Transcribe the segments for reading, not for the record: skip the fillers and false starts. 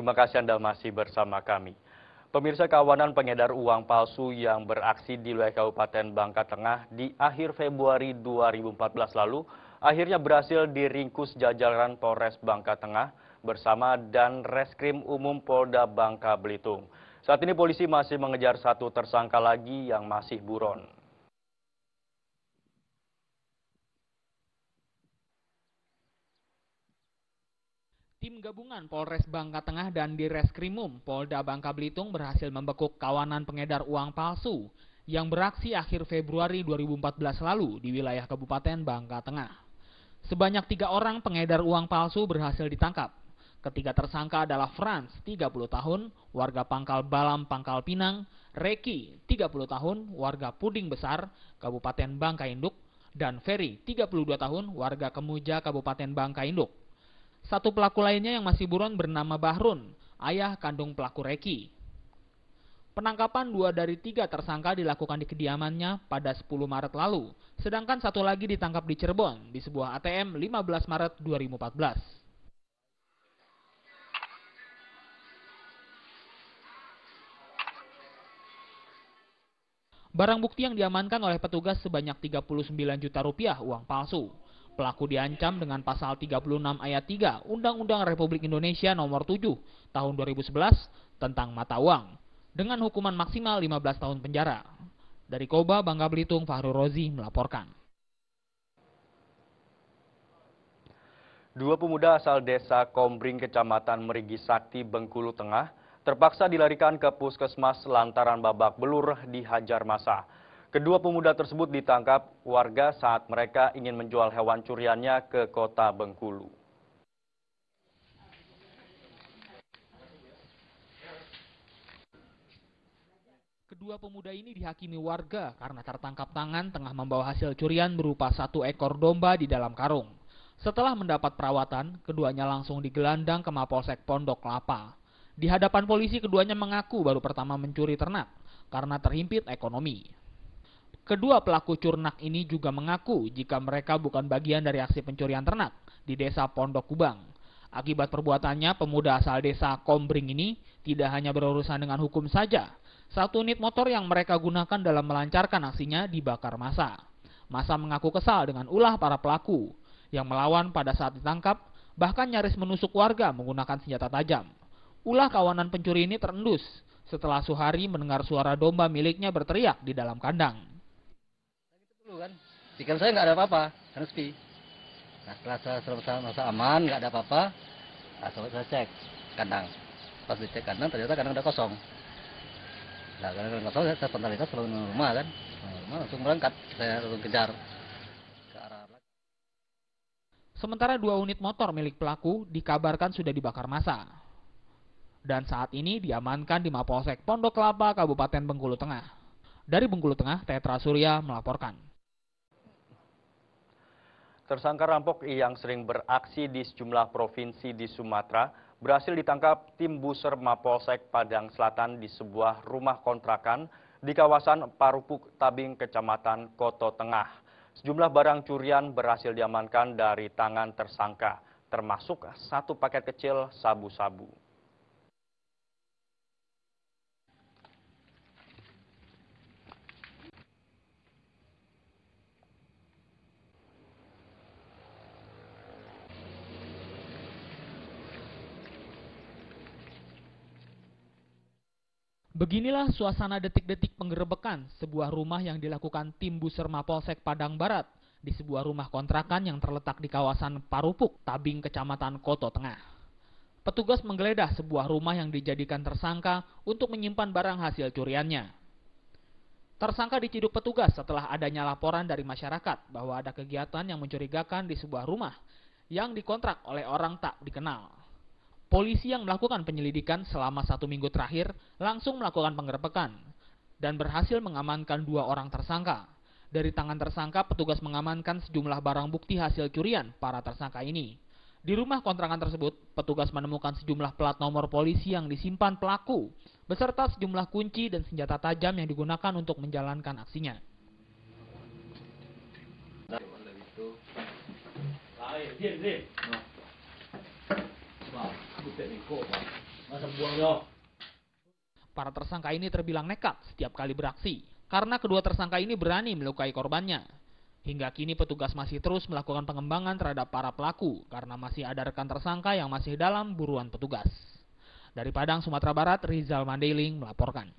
terima kasih Anda masih bersama kami. Pemirsa, kawanan pengedar uang palsu yang beraksi di wilayah Kabupaten Bangka Tengah di akhir Februari 2014 lalu akhirnya berhasil diringkus jajaran Polres Bangka Tengah bersama dan Reskrim Umum Polda Bangka Belitung. Saat ini polisi masih mengejar satu tersangka lagi yang masih buron. Tim gabungan Polres Bangka Tengah dan Direskrimum Polda Bangka Belitung berhasil membekuk kawanan pengedar uang palsu yang beraksi akhir Februari 2014 lalu di wilayah Kabupaten Bangka Tengah. Sebanyak 3 orang pengedar uang palsu berhasil ditangkap. Ketiga tersangka adalah Frans, 30 tahun, warga Pangkal Balam, Pangkal Pinang, Reki, 30 tahun, warga Puding Besar, Kabupaten Bangka Induk, dan Ferry, 32 tahun, warga Kemuja, Kabupaten Bangka Induk. Satu pelaku lainnya yang masih buron bernama Bahrun, ayah kandung pelaku Reki. Penangkapan 2 dari 3 tersangka dilakukan di kediamannya pada 10 Maret lalu, sedangkan satu lagi ditangkap di Cirebon di sebuah ATM 15 Maret 2014. Barang bukti yang diamankan oleh petugas sebanyak 39 juta rupiah uang palsu. Pelaku diancam dengan pasal 36 ayat 3 Undang-Undang Republik Indonesia Nomor 7 Tahun 2011 tentang mata uang dengan hukuman maksimal 15 tahun penjara. Dari Koba, Bangka Belitung, Fahru Rozi melaporkan. Dua pemuda asal desa Kombring, Kecamatan Merigi Sakti, Bengkulu Tengah, terpaksa dilarikan ke puskesmas lantaran babak belur dihajar massa. Kedua pemuda tersebut ditangkap warga saat mereka ingin menjual hewan curiannya ke kota Bengkulu. Kedua pemuda ini dihakimi warga karena tertangkap tangan tengah membawa hasil curian berupa 1 ekor domba di dalam karung. Setelah mendapat perawatan, keduanya langsung digelandang ke Mapolsek Pondok Kelapa. Di hadapan polisi, keduanya mengaku baru pertama mencuri ternak karena terhimpit ekonomi. Kedua pelaku curnak ini juga mengaku jika mereka bukan bagian dari aksi pencurian ternak di desa Pondok Kubang. Akibat perbuatannya, pemuda asal desa Kombring ini tidak hanya berurusan dengan hukum saja. 1 unit motor yang mereka gunakan dalam melancarkan aksinya dibakar massa. Massa mengaku kesal dengan ulah para pelaku yang melawan pada saat ditangkap, bahkan nyaris menusuk warga menggunakan senjata tajam. Ulah kawanan pencuri ini terendus setelah Suhari mendengar suara domba miliknya berteriak di dalam kandang. Kan, pikiran saya nggak ada apa-apa, karena sepi. Nah, setelah saya merasa aman, nggak ada apa-apa, saya cek kandang. Pas dicek kandang, ternyata kandang udah kosong. Nah, karena kosong, saya spontanitas selalu rumah kan. Rumah langsung berangkat, saya langsung kejar ke arah. Sementara 2 unit motor milik pelaku dikabarkan sudah dibakar massa. Dan saat ini diamankan di Mapolsek Pondok Kelapa, Kabupaten Bengkulu Tengah. Dari Bengkulu Tengah, Tetra Surya melaporkan. Tersangka rampok yang sering beraksi di sejumlah provinsi di Sumatera berhasil ditangkap tim Buser Mapolsek Padang Selatan di sebuah rumah kontrakan di kawasan Parupuk Tabing, Kecamatan Koto Tengah. Sejumlah barang curian berhasil diamankan dari tangan tersangka, termasuk 1 paket kecil sabu-sabu. Beginilah suasana detik-detik penggerebekan sebuah rumah yang dilakukan tim Buser Mapolsek Padang Barat di sebuah rumah kontrakan yang terletak di kawasan Parupuk, Tabing, Kecamatan Koto Tengah. Petugas menggeledah sebuah rumah yang dijadikan tersangka untuk menyimpan barang hasil curiannya. Tersangka diciduk petugas setelah adanya laporan dari masyarakat bahwa ada kegiatan yang mencurigakan di sebuah rumah yang dikontrak oleh orang tak dikenal. Polisi yang melakukan penyelidikan selama 1 minggu terakhir langsung melakukan penggerebekan dan berhasil mengamankan 2 orang tersangka. Dari tangan tersangka, petugas mengamankan sejumlah barang bukti hasil curian para tersangka ini. Di rumah kontrakan tersebut, petugas menemukan sejumlah plat nomor polisi yang disimpan pelaku, beserta sejumlah kunci dan senjata tajam yang digunakan untuk menjalankan aksinya. Para tersangka ini terbilang nekat setiap kali beraksi, karena kedua tersangka ini berani melukai korbannya. Hingga kini petugas masih terus melakukan pengembangan terhadap para pelaku, karena masih ada rekan tersangka yang masih dalam buruan petugas. Dari Padang, Sumatera Barat, Rizal Mandailing melaporkan.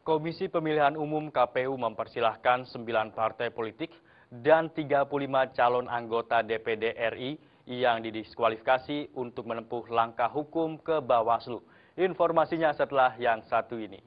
Komisi Pemilihan Umum KPU mempersilahkan 9 partai politik dan 35 calon anggota DPD RI yang didiskualifikasi untuk menempuh langkah hukum ke Bawaslu. Informasinya setelah yang satu ini.